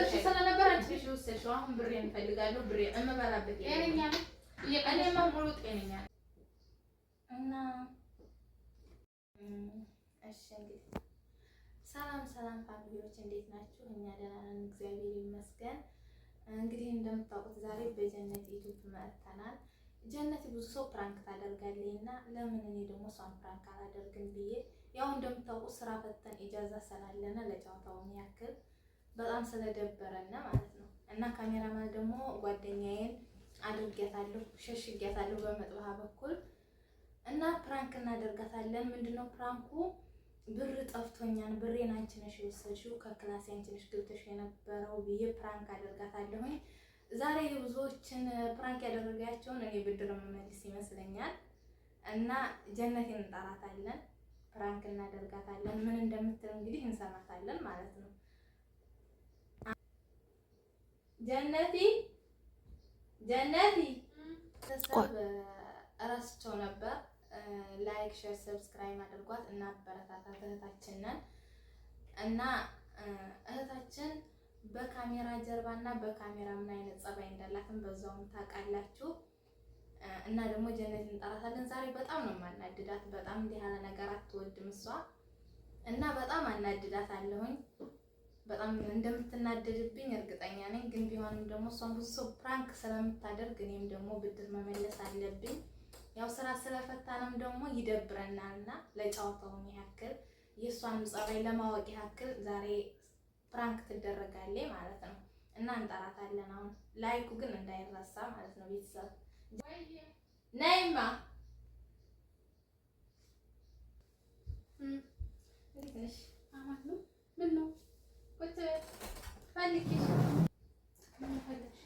እየነገርሽ ስለነበር አንቺ ነሽ የወሰድሽው። አሁን ብሬን እፈልጋለሁ። ብሬ እምበላበት ጤነኛ ነኝ። እኔማ ሙሉ ጤነኛ ነኝ። እና እሺ እንግዲህ ሰላም ፋሚሊዎች እንዴት ናችሁ? እኛ ደህና ነን፣ እግዚአብሔር ይመስገን። እንግዲህ እንደምታውቁት ዛሬ በጀነት ዩቲዩብ መጥተናል። ጀነት ብዙ ሰው ፕራንክ ታደርጋለች እና ለምን እኔ ደግሞ እሷን ፕራንክ አላደርግም ብዬ ያው እንደምታውቁት ስራ ፈተን ኢጃዛ ስላለነ ለጨዋታውን ያክል በጣም ስለደበረና ማለት ነው። እና ካሜራማን ደግሞ ጓደኛዬን አድርጌታለሁ፣ ሸሽጌታለሁ በመጥባህ በኩል እና ፕራንክ እናደርጋታለን። ምንድነው ፕራንኩ? ብር ጠፍቶኛል፣ ብሬን አንቺ ነሽ የወሰድሽው፣ ከክላሴ አንቺ ነሽ ገብተሽ የነበረው ብዬ ፕራንክ አደርጋታለሁኝ። ዛሬ ብዙዎችን ፕራንክ ያደረጋቸውን እኔ ብድር መመልስ ይመስለኛል። እና ጀነቴን እንጠራታለን፣ ፕራንክ እናደርጋታለን። ምን እንደምትል እንግዲህ እንሰማታለን ማለት ነው። ጀነቲ ተሰብ እረስቸው ነበር። ላይክ ሼር ሰብስክራይብ አድርጓት እና አበረታታት እህታችንን። እና እህታችን በካሜራ ጀርባና በካሜራ ምን አይነት ጸባይ እንዳላትም በዛውም ታውቃላችሁ። እና ደግሞ ጀነት እንጠራታለን። ዛሬ በጣም ነው የማናድዳት። በጣም እንዲህ ያለ ነገር አትወድም እሷ እና በጣም አናድዳት አለሁኝ። በጣም እንደምትናደድብኝ እርግጠኛ ነኝ። ግን ቢሆንም ደግሞ እሷን ብዙ ሰው ፕራንክ ስለምታደርግ እኔም ደግሞ ብድር መመለስ አለብኝ። ያው ስራ ስለፈታንም ደግሞ ይደብረናልና ለጨዋታውም ያክል የእሷን ጸባይ ለማወቅ ያክል ዛሬ ፕራንክ ትደረጋለች ማለት ነው። እና እንጠራታለን። አሁን ላይኩ ግን እንዳይረሳ ማለት ነው። ቤተሰብ ነይማ እንዴት ነሽ? አማን ነው። ምን ነው ወጥ ፈልጊ ምን ፈልግሽ?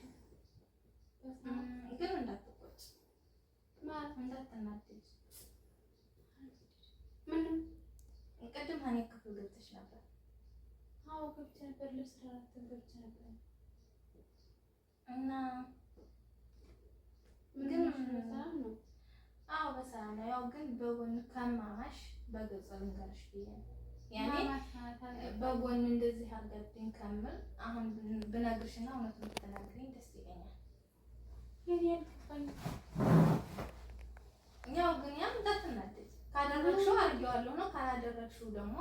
ግን እንዳትቆጭ ማለት እንዳትናደጂ። ምንም ቅድም እኔ ክፍል ገብተሽ ነበር? አዎ ገብቼ ነበር። ልብስ ገብቼ ነበር እና ግን በሰላም ነው? አዎ በሰላም ነው። ያው ግን በጎን ከማማሽ በግልጽ ልንገርሽ ብዬ ነው። ያኔ በጎን እንደዚህ አልገብኝ ከምል አሁን ብነግርሽና እውነቱን ብትነግሪኝ ደስ ይለኛል። ያው ግን ያ እንዳትናደጂ። ካደረግሽው አድርጌዋለሁ ነው፣ ካላደረግሽው ደግሞ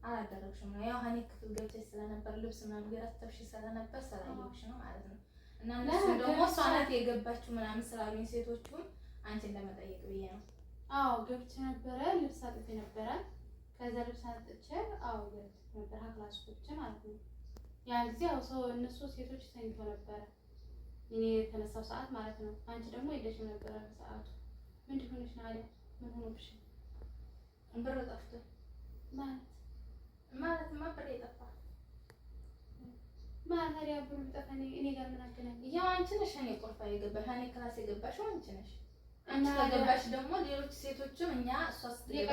አላደረግሽም ነው። ያው እኔ ክፍል ገብተሽ ስለነበር ልብስ ምናምን ገረተብሽ ስለነበር ስላየሁሽ ነው ማለት ነው። እና እነሱ ደግሞ እሷ ናት የገባችው ምናምን ስላሉኝ ሴቶቹም አንቺን ለመጠየቅ ብዬ ነው። አዎ ገብቼ ነበረ፣ ልብስ አጥቤ ነበረ። ከዛ ልብስ አጥቼ አዎ ገብቼ ነበር ክላስ ገብቼ ማለት ነው። ያን ጊዜ ያው ሰው እነሱ ሴቶች ተኝቶ ነበረ እኔ የተነሳው ሰዓት ማለት ነው። አንቺ ደግሞ የለሽም ነበረ በሰዓቱ። ምንድን ሆነሽ ነው አለ? ምን ሆነብሽ? ብር ጠፍቶ ማለትማ ብር የጠፋ ታዲያ ብሩ ጠፋ እኔ ጋር ምን አገናኝ? ያው አንቺ ነሽ እኔ ቆርፋ የገባሽ እኔ ክላስ የገባሽው አንቺ ነሽ። አንቺ ከገባሽ ደግሞ ሌሎች ሴቶችም እኛ እሷ ስትገባ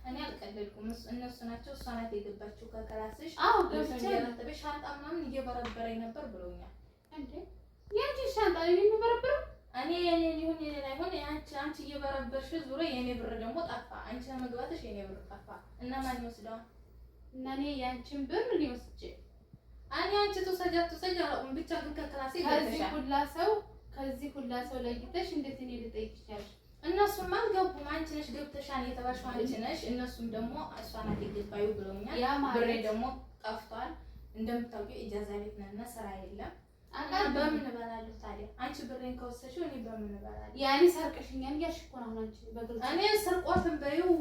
እኔ አልቀለድኩም። እነሱ ናቸው እሷ ናት የገባችው ከክላስሽ። አዎ ገብቼ ያንተበሽ ሻንጣ ምናምን እየበረበረኝ ነበር ብሎኛል። እንዴ ያንቺ ሻንጣ ነው የሚበረበረው? እኔ የኔ ሊሆን የኔ ላይ ሆነ አንቺ እየበረበርሽ ዙሮ የኔ ብር ደግሞ ጠፋ። አንቺ ለመግባትሽ የኔ ብር ጠፋ እና ማን ይወስደዋል? እና እኔ ያንቺን ብር ሊወስጄ እኔ አንቺ ተሰጃት ብቻ ግን ከክላሴ ገብተሻል። ከዚህ ሁላ ሰው ለይተሽ እንዴት እኔ ልጠይቅ ይችላል? እነሱም አልገቡም። አንቺ ነሽ ገብተሻል የተባልሽው አንቺ ነሽ። እነሱም ደግሞ እሷ ናት የገባዩ ብለውኛል። ብሬ ደግሞ ጠፍቷል። እንደምታውቂው ኢጃዛ ቤት ነን፣ ስራ የለም። በምን እበላለሁ ታዲያ? አንቺ ብሬን ከወሰድሽው እኔ በምን እበላለሁ? ያኔ ሰርቀሽኛል እያልሽ እኮ ነው አንቺ በግልጽ። እኔ ስርቆትም በይው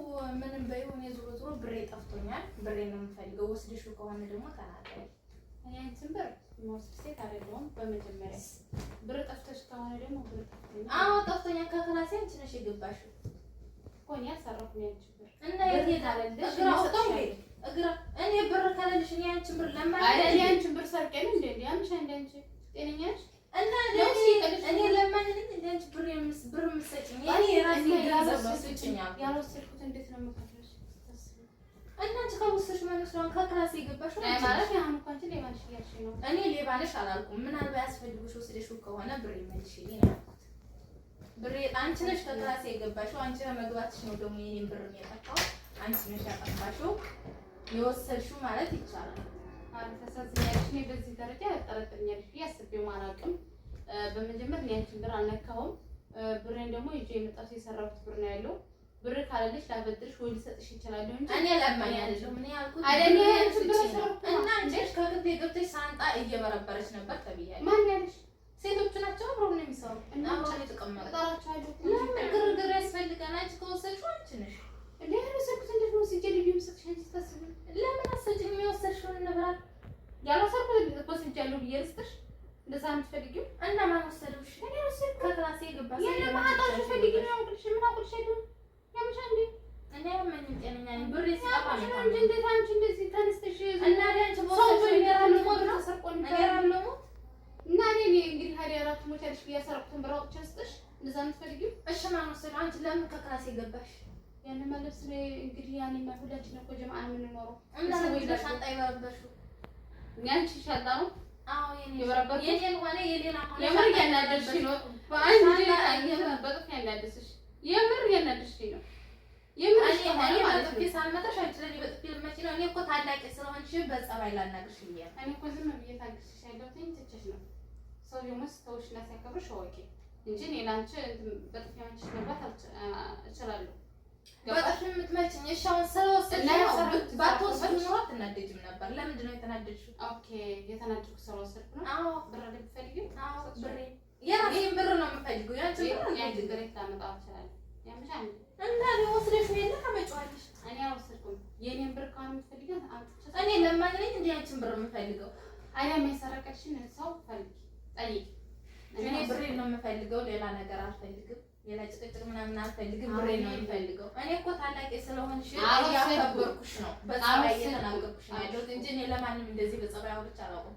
ምንም በይው እኔ ዞሮ ብሬ ጠፍቶኛል። ብሬን ነው የምፈልገው። ወስድሽው ከሆነ ደግሞ ተናገሪ። እኔ አንቺን ብር ሞስት ሴት አይደለሁም። በመጀመሪያ ብር ጠፍተሽ ከሆነ ደግሞ ብር ጠፍቶኛል። አዎ ጠፍቶኛል። ከክላሴ አንቺ ነሽ የገባሽው እኮ እኔ አሰራሁኝ አንቺ ብር እና የት አለልሽ? እኔ ብር ካለልሽ እኔ አንቺን ብር ለማን አይደል? አንቺን ብር ሰርቀኝ እንዴ? ያምሽ አንቺ ጤነኛ ነሽ? እና እኔ ለማን ነኝ እንዴ? አንቺ ብር የምትሰጪኝ እኔ የራሴ ገንዘብ ነው ስጭኛል። ያልወሰድኩት እንዴት ነው የምከፍልሽ? እና አንቺ ከወሰድሽ ማለት ነው ከክላስ የገባሽው ማለት ነው። አሁን እንኳን ሌባ ነሽ እያልሽ ነው። እኔ ሌባ ነሽ አላልኩም። ምናልባት ያስፈልግሽ ወስደሽው ከሆነ ብር ይመልሽልኝ ነው ያልኩት። ብር አንቺ ነሽ ከክላስ የገባሽው። አንቺ ለመግባትሽ ነው ደግሞ የኔን ብር የጠፋው። አንቺ ነሽ ያጠፋሽው የወሰድሽው ማለት ይቻላል። ተሳዝኛለሽ። እኔ በዚህ ደረጃ ያጠረጥኛለሽ ብዬ አስቤው አላውቅም። በመጀመር እኔ አንቺን ብር አልነካሁም። ብሬን ደግሞ ይዤ የመጣሁት የሰራሁት ብር ነው ያለው። ብር ካለልሽ ላበድርሽ ወይ ልሰጥሽ እችላለሁ እንጂ እኔ ለማኝ አይደለም። እኔ ያልኩት አይደለ አንቺን ብር እና እንዴት ከክፍሌ ገብተሽ ሳንጣ እየበረበረች ነበር ተብያለሽ። ማን ያለሽ? ሴቶቹ ናቸው አብረው ነው የሚሰሩት እና አብረው የተቀመጡ ጠራቻለሁ። ለምን ግርግር ያስፈልጋል? አንቺ ከወሰድሽው አንቺ ነሽ እንዴ ያልወሰድኩት እንዴት ነው ሲጀል ቢምሰጥሽ አንቺ ታስቢ ለምን አሰጭኝ? የወሰድሽውን ንብረት ያልወሰድኩት ወስጃለሁ ብዬ ልስጥሽ እንደዛ የምትፈልጊው እና ማን ወሰደውሽ? እኔ ወሰድኩ። ከክላሴ የገባ ሰው የማታውሽ ፈልጊ ነው ያውቅልሽ። ምን አውቅልሽ አይደል? ያምሻ እንዴ እኔ ያመኝ ጤነኛ ነኝ። ብሬ ሲጠፋ ነው እንጂ እንዴት አንቺ እንደዚህ ተነስተሽ እና አንቺ ቦታሽ ነገር አለ ሞት ተሰርቆን ነገር አለ ሞት እና እኔ እንግዲህ ሀዲያ አራት ሞት ያልሽ ያሰረኩትን ብር አውጥቼ ልስጥሽ እንደዛ የምትፈልጊው? እሺ ማን ወሰደው? አንቺ ለምን ከክላሴ ገባሽ? ያን ማለት ነው እንግዲህ ያን ሁላችን እኮ ጀማዓ የምንኖረው እና ወይ ሻንጣ ይበረበርሽው ያንቺ ሻንጣ ነው። አዎ የኔ ይበረበር የኔን ሆነ የሌላ ሆነ የምር ያናደድሽ ነው። በአንቺ በጥፍ ያናደድሽ የምር ያናደድሽ ነው። የምር እኔ በጥፊ ሳልመታሽ አንቺ ለኔ በጥፊ ልመጪ ነው። እኔ እኮ ታላቅ ስለሆንሽ በጸባይ ላናግርሽ ብዬሽ እኔ እኮ ዝም ብዬሽ ታግስሽ ያለሁት ትችሽ ነው። ሰው ደግሞ ስተውሽና ሲያከብርሽ አወቂ እንጂ እኔ ላንቺ በጥፊ አንቺ መግባት እችላለሁ። በጥፊ የምትመጪኝ እሺ አሁን ስለወሰድሽ ነው። ባትወስድ ኖሮ አትናደጂም ነበር። ለምንድን ነው የተናደድሽው? ኦኬ የተናደድኩት ስለወሰድኩ ነው። አዎ ብር ልትፈልጊው? አዎ ብሬ የራሴን ብር ነው የምፈልገው። ያንቺ ብር ያንቺ ብር ታመጣ ይችላል ያምሻል እና ለወስደሽ የለ ከመጫዋለሽ እኔ አልወሰድኩም። የኔን ብር ካን የምትፈልጊው አንቺ እኔ ለማን ነኝ እንዴ ያንቺን ብር የምፈልገው? አይያ የሰረቀሽን ሰው ፈልጊ ጠይቂ። እኔ ብሬን ነው የምፈልገው፣ ሌላ ነገር አልፈልግም። ሌላ ጭቅጭቅ ምናምን አልፈልግም። ብሬን ነው የምፈልገው። እኔ እኮ ታላቅ ስለሆንሽ እያከበርኩሽ ነው፣ በጸባይ እየተናገርኩሽ ነው ያለሁት እንጂ እኔ ለማንም እንደዚህ በጸባይ አውርቼ አላውቅም።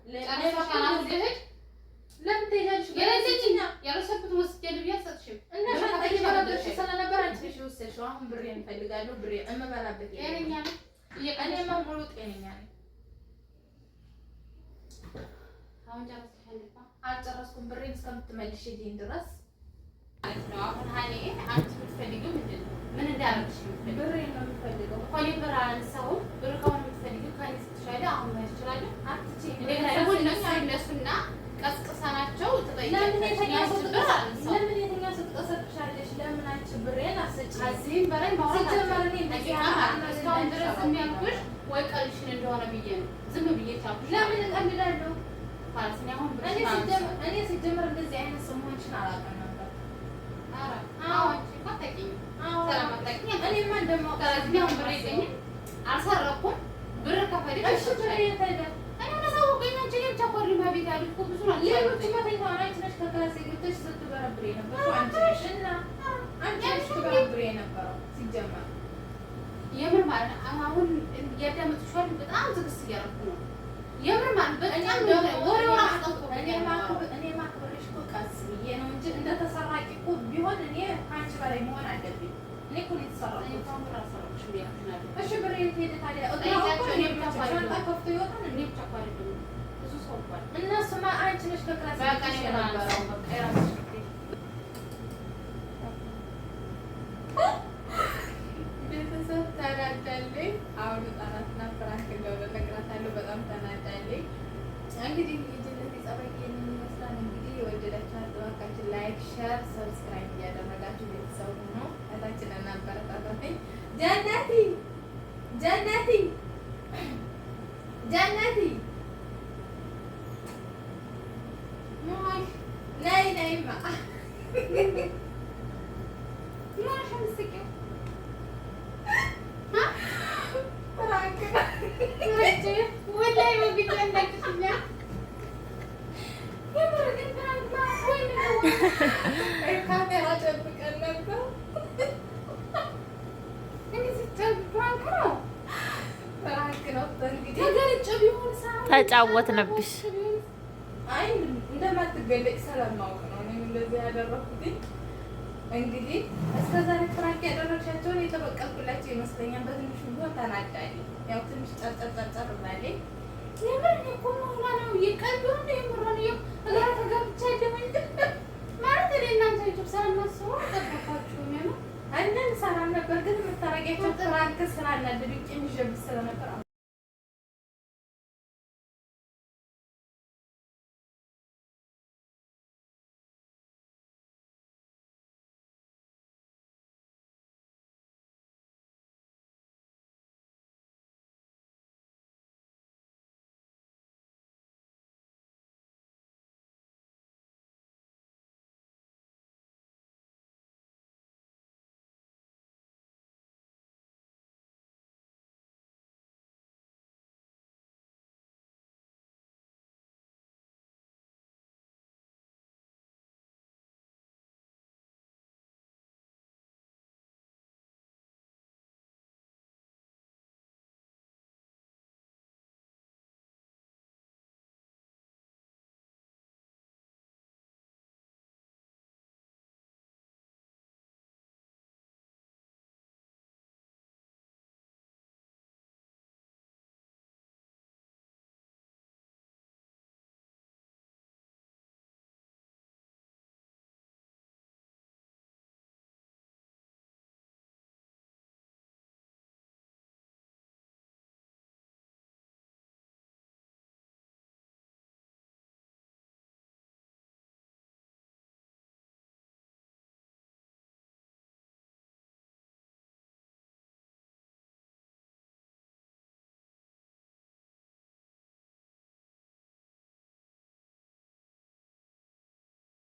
ለምን ትሄጃለሽ? ገለልተኛ ያልወሰድኩትን ወስጃለሁ ብዬሽ አልሰጥሽም እና ሻንጣ እየበረበርሽ ስለነበር አንቺ ነሽ የወሰድሽው። አሁን ብሬን እፈልጋለሁ። ብሬ እምበላበት ጤነኛ ነኝ። እኔማ ሙሉ ጤነኛ ነኝ። አሁን ጨረስሻል? አልጨረስኩም። ብሬን እስከምትመልሽልኝ ድረስ ማለት ነው። አሁን ሀኔ አንቺ የምትፈልጊው ምንድን ነው? ምን እንዳደረግሽ የምትፈልጊው? ብሬን ነው የምፈልገው። ኮሌ ብር አላነሳሁም። ብር ከሆነ የምትፈልጊው ከእኔ ስትሻለኝ አሁን መሄድ እችላለሁ። አትችይም። እንደገና ደግሞ እነሱና ቀስቅሰናቸው ትጠይቂያለሽ። ለምን የትኛው ሰው ትቀሰቅሻለሽ? ለምን አንቺ ብሬን አትሰጪም? ከዚህም በላይ ማውራት እስካሁን ድረስ የሚያልኩሽ ወይ ቀልሽን እንደሆነ ብዬ ነው ዝም ብዬ ቻልኩሽ። ለምን እቀልዳለሁ? ማለት ነው። አሁን እኔ ሲጀምር እንደዚህ አይነት ሰው መሆንሽን አላውቅም ነበር። አንቺ እኮ አታውቂኝም። ስለማታውቂኝ እኔማ እንደማውቅ አሁን ብር የለኝም፣ አልሰረኩም። ብር ከፈልሽ እሺ ብሬ የት ሄደ? እኔ እነሳወቀኝ አንቺ ብቻ እኮ ቤት ያሉት እኮ ብዙ ናቸው። ሌሎች መተኛውን አንቺ ነሽ ከክላሴ ገብተሽ ስትበረብሬ የነበረው አንቺ ነሽ እና አንቺ ነሽ ስትበረብሬ የነበረው ሲጀመር የምር ማለት አሁን እያዳመጥሽዋል። በጣም ትዕግስት እያደረኩ ነው። የምር ማለት በጣም ወሬው ራሱ ጠፍቶ እኔ ማክበርሽ እኮ ቀስ ብዬ ነው እንጂ እንደተሰራቂ እኮ ቢሆን እኔ ከአንቺ በላይ መሆን አለብኝ። እኔ እኮ ነው የተሰራሁት። እሺ ብሬ የት ሄደ ታዲያ? ሻንጣ ከፍቶ ይወጣል። እኔ ብቻ እኮ አይደለም ብዙ ሰው እኮ አለ። እነሱማ አንቺ ነሽ ከክላሴ ገብተሽ የነበረው ቤተሰብ ተናዳለኝ። አሁን ህጻናትና ፍራንክ እንደሆነ እነግራታለሁ። በጣም ተናዳለኝ። እንግዲህ ልጅነት ጸባይ ይሄንን ይመስላል። እንግዲህ የወደዳችኋት እባካችሁ ላይክ፣ ሼር፣ ሰብስክራይብ እያደረጋችሁ ቤተሰብ ሆኖ እታችንን አበረታታኝ። ጀነቲ ጀነቲ ጀነቲ ነይ ነይማ ካሜራ ጨብቀን ነበር። ተጫወትንብሽ። አይ እንደማትገለጭ ስለማውቅ ነው እኔም እንደዚህ ያደረኩት። እንግዲህ እስከዛሬ ፍራንክ ያደረግሻቸውን የተበቀልኩላቸው ይመስለኛል። በትንሹ ቢሆን ተናዳለኝ። ያው ትንሽ ጨርጨር ብላለኝ። የምር እኮ ነው የቀልዱ እንደ የምሮን እግራ ተጋብቻ አይደለም ማለት እኔ እናንተ ዩቱብ ስለማስበው አልጠበኳችሁም። የምር አይነን ሰላም ነበር ግን የምታረጊያቸው ፍራንክ ስላናደዱኝ ቂም ይዤብሽ ስለነበር